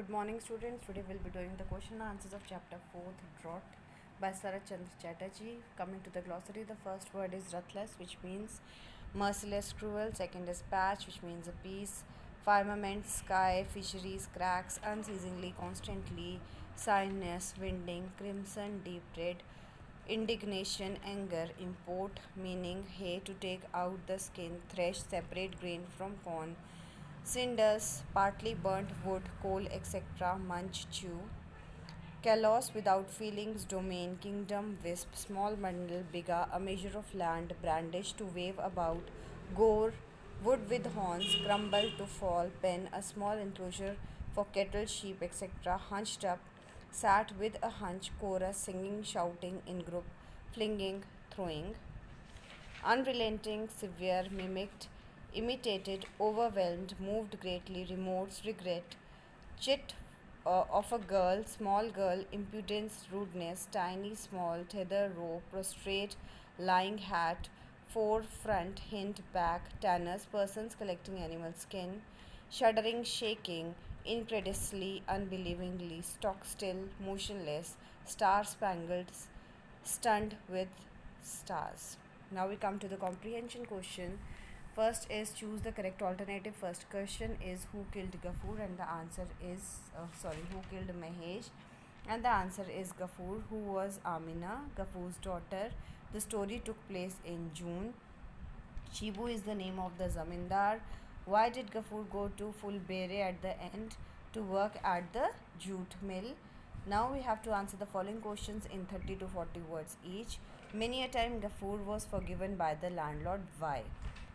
Good morning, students. Today we'll be doing the question and answers of chapter 4th, Drought by Sarat Chandra Chatterjee. Coming to the glossary, the first word is ruthless, which means merciless, cruel. Second is patch, which means a piece. Firmament, sky, fisheries, cracks, unceasingly, constantly. Sinus, winding, crimson, deep red. Indignation, anger, import, meaning hay to take out the skin, thresh, separate grain from corn. Cinders, partly burnt wood, coal, etc., munch, chew. Kalos, without feelings, domain, kingdom, wisp, small bundle, bigger, a measure of land, brandish, to wave about, gore, wood with horns, crumble, to fall, pen, a small enclosure for cattle, sheep, etc., hunched up, sat with a hunch, chorus, singing, shouting in group, flinging, throwing. Unrelenting, severe, mimicked, imitated, overwhelmed, moved greatly, remorse, regret, chit of a girl, small girl, impudence, rudeness, tiny, small, tether, rope, prostrate, lying hat, forefront, hint, back, tanners, persons collecting animal skin, shuddering, shaking, incredulously, unbelievingly, stock still, motionless, star spangled, stunned with stars. Now we come to the comprehension question. First is choose the correct alternative. First question is who killed Gafur, and the answer is who killed Mahesh, and the answer is Gafur. Who was Amina, Gafur's daughter? The story took place in June. Shibu is the name of the zamindar. Why did Gafur go to Fulbere at the end to work at the jute mill? Now we have to answer the following questions in 30 to 40 words each. Many a time Gafur was forgiven by the landlord. Why?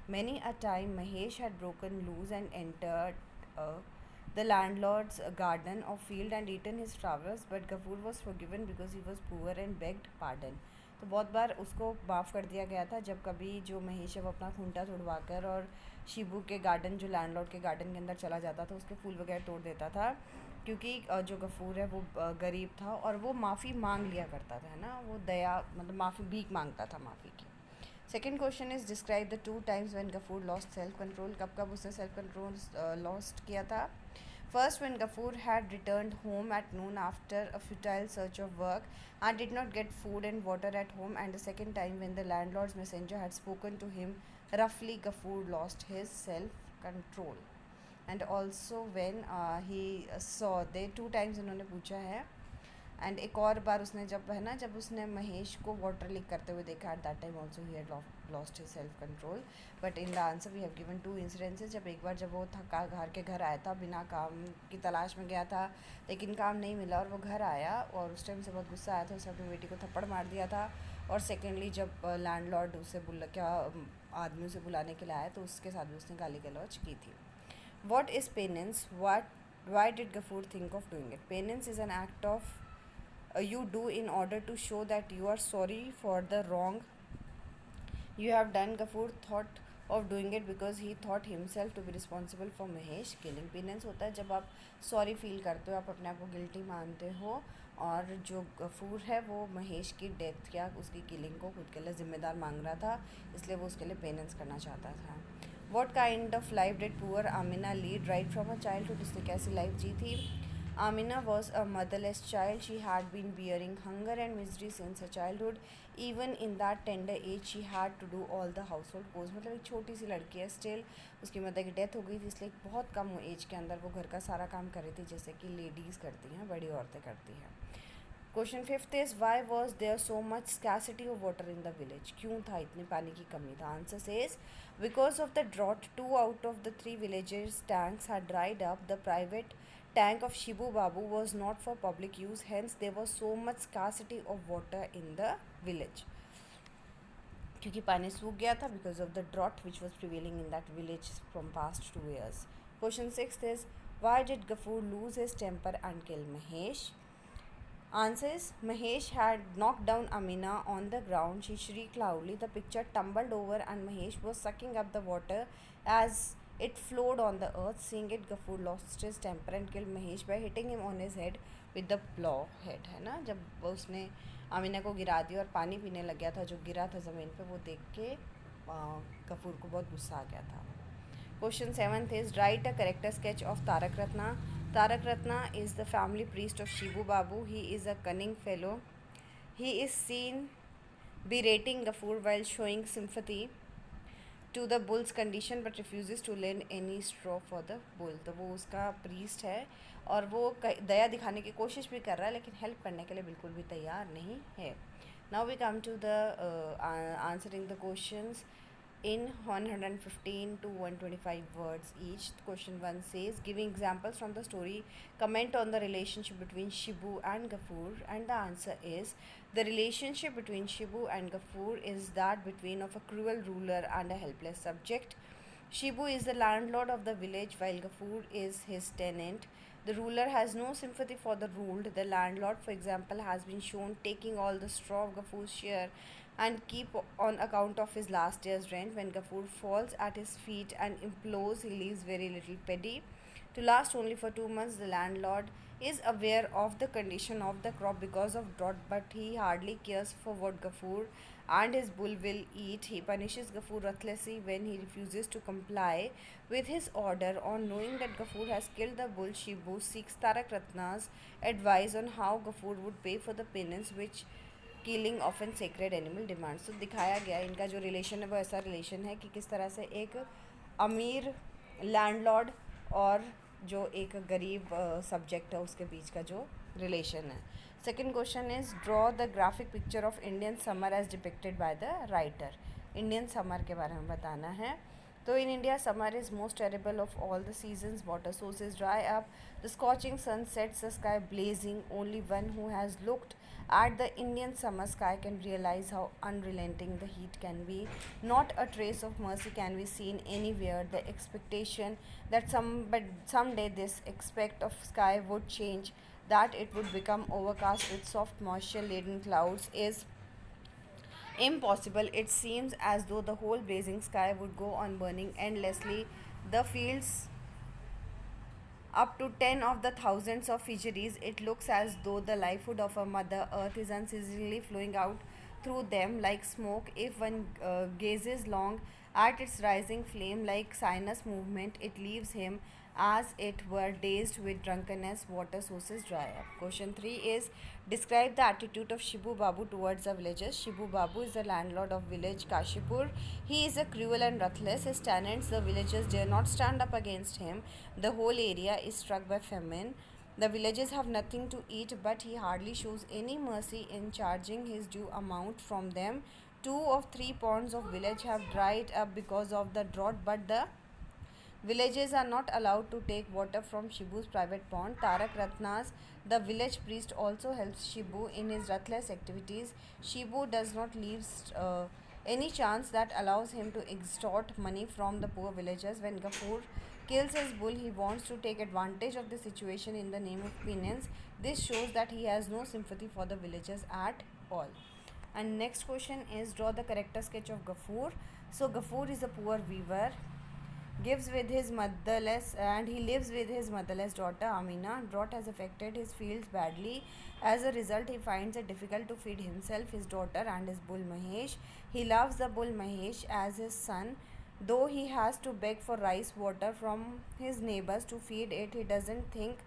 Many a time Mahesh had broken loose and entered the landlord's garden or field and eaten his flowers, but Gafur was forgiven because he was poor and begged pardon. तो बहुत बार उसको माफ़ कर दिया गया था जब कभी जो महेश है वो अपना खूंटा तुड़वा कर और शिबू के गार्डन जो लैंडलॉर्ड के गार्डन के अंदर चला जाता था, उसके फूल वगैरह तोड़ देता था, क्योंकि जो गफूर है वो गरीब था और वो माफ़ी मांग लिया करता था, है ना, वो दया मतलब माफ़ी भीख मांगता था माफ़ी की. Second question is describe the 2 times when Gafoor lost self control. कब कब उसने सेल्फ कंट्रोल लॉस्ट किया था? First, when Gafur had returned home at noon after a futile search of work and did not get food and water at home, and the second time when the landlord's messenger had spoken to him roughly, Gafur lost his self control. And also when he saw, they 2 times इन्होंने पूछा है. And एक और बार उसने जब है ना जब उसने महेश को वाटर लीक करते हुए देखा, at that time also he had lost his self control. But in the answer we have given 2 incidences. जब एक बार जब वो थका घर के घर आया था, बिना काम की तलाश में गया था, लेकिन काम नहीं मिला और वो घर आया और उस टाइम से बहुत गुस्सा आया था, उसने अपनी बेटी को थप्पड़ मार दिया था. और सेकेंडली जब लैंडलॉर्ड उसे क्या आदमी उसे बुलाने के लिए आया तो उसके साथ भी उसने गाली गलौज की थी. What is penance? Why did Gafoor think of doing it? Penance is an act of you do in order to show that you are sorry for the wrong you have done. Gafur thought of doing it because he thought himself to be responsible for Mahesh killing. Penance होता है जब आप sorry feel करते हो, आप अपने आप को गिल्टी मानते हो, और जो गफूर है वो महेश की डेथ या उसकी किलिंग को खुद के लिए ज़िम्मेदार मांग रहा था, इसलिए वो उसके लिए पेनेंस करना चाहता था. What kind of life did poor Amina lead right from a childhood? उसने कैसी लाइफ जी थी? Amina was a motherless child. She had been bearing hunger and misery since her childhood. Even in that tender age, she had to do all the household chores. मतलब एक छोटी सी लड़की है still. उसकी mother की death हो गई थी, इसलिए बहुत कम एज के अंदर वो घर का सारा काम कर रही थी, जैसे कि लेडीज़ करती हैं, बड़ी औरतें करती हैं. Question fifth is why was there so much scarcity of water in the village? क्यों था इतनी पानी की कमी? था answer says because of the drought 2 out of the 3 villages tanks had dried up. The private tank of Shibu Babu was not for public use, hence there was so much scarcity of water in the village. क्योंकि पानी सूख गया था because of the drought which was prevailing in that village from past 2 years. Question six is why did Gafoor lose his temper and kill Mahesh? Answers: Mahesh had knocked down Amina on the ground. She shrieked loudly. The picture tumbled over and Mahesh was sucking up the water as it flowed on the earth. Seeing it, Gafur lost his temper and killed Mahesh by hitting him on his head with the plow head. है ना, जब उसने आमिना को गिरा दिया और पानी पीने लग गया था जो गिरा था ज़मीन पे, वो देख के गफूर को बहुत गुस्सा आ गया था. Question 7th is write a character sketch of Tarak Ratna. Tarak Ratna is the family priest of Shibu Babu. He is a cunning fellow. He is seen berating Gafur while showing sympathy to the bull's condition but refuses to lend any straw for the bull. तो वो उसका priest है और वो दया दिखाने की कोशिश भी कर रहा है लेकिन हेल्प करने के लिए बिल्कुल भी तैयार नहीं है. Now we come to the answering the questions in 115 to 125 words each. Question 1 says, giving examples from the story, comment on the relationship between Shibu and Gafur. And the answer is, the relationship between Shibu and Gafur is that between of a cruel ruler and a helpless subject. Shibu is the landlord of the village while Gafur is his tenant. The ruler has no sympathy for the ruled. The landlord, for example, has been shown taking all the straw of Gafur's share and keep on account of his last year's rent. When Gafur falls at his feet and implores, he leaves very little petty to last only for 2 months. The landlord is aware of the condition of the crop because of drought, but he hardly cares for what Gafur and his bull will eat. He punishes Gafur ruthlessly when he refuses to comply with his order. On knowing that Gafur has killed the bull, Shibu seeks Tarak Ratna's advice on how Gafur would pay for the penance which killing often sacred animal demands. तो दिखाया गया इनका जो relation है वो ऐसा relation है कि किस तरह से एक अमीर लैंडलॉर्ड और जो एक गरीब सब्जेक्ट है उसके बीच का जो रिलेशन है. Second question is, draw the graphic picture of Indian summer as depicted by the writer. Indian summer के बारे में बताना है. तो in India, summer is most terrible of all the seasons. Water sources dry up, the scorching sun sets the sky blazing. Only one who has looked at the Indian summer sky can realize how unrelenting the heat can be. Not a trace of mercy can be seen anywhere. The expectation that someday this aspect of sky would change, that it would become overcast with soft moisture-laden clouds is impossible. It seems as though the whole blazing sky would go on burning endlessly. The fields up to 10 of the thousands of fisheries, it looks as though the lifeblood of a mother earth is unceasingly flowing out through them like smoke. If one gazes long at its rising flame like sinus movement, it leaves him as it were dazed with drunkenness. Water sources dry up. Question 3 is, describe the attitude of Shibu Babu towards the villagers. Shibu Babu is the landlord of village Kashipur. He is a cruel and ruthless. His tenants, the villagers, dare not stand up against him. The whole area is struck by famine. The villagers have nothing to eat, but he hardly shows any mercy in charging his due amount from them. 2 of 3 ponds of village have dried up because of the drought, but the villagers are not allowed to take water from Shibu's private pond. Tarak Ratnas, the village priest, also helps Shibu in his ruthless activities. Shibu does not leave any chance that allows him to extort money from the poor villagers. When Gafur kills his bull, he wants to take advantage of the situation in the name of penance. This shows that he has no sympathy for the villagers at all. And next question is, draw the character sketch of Gafur. So Gafur is a poor weaver. He lives with his motherless daughter Amina. Drought has affected his fields badly. As a result, he finds it difficult to feed himself, his daughter, and his bull Mahesh. He loves the bull Mahesh as his son. Though he has to beg for rice water from his neighbors to feed it, he doesn't think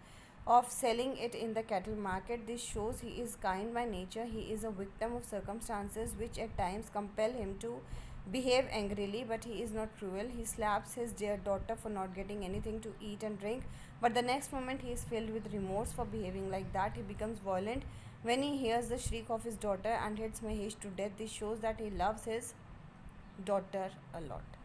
of selling it in the cattle market. This shows he is kind by nature. He is a victim of circumstances which at times compel him to behave angrily, but he is not cruel. He slaps his dear daughter for not getting anything to eat and drink, but the next moment he is filled with remorse for behaving like that. He becomes violent when he hears the shriek of his daughter and hits Mahesh to death. This shows that he loves his daughter a lot.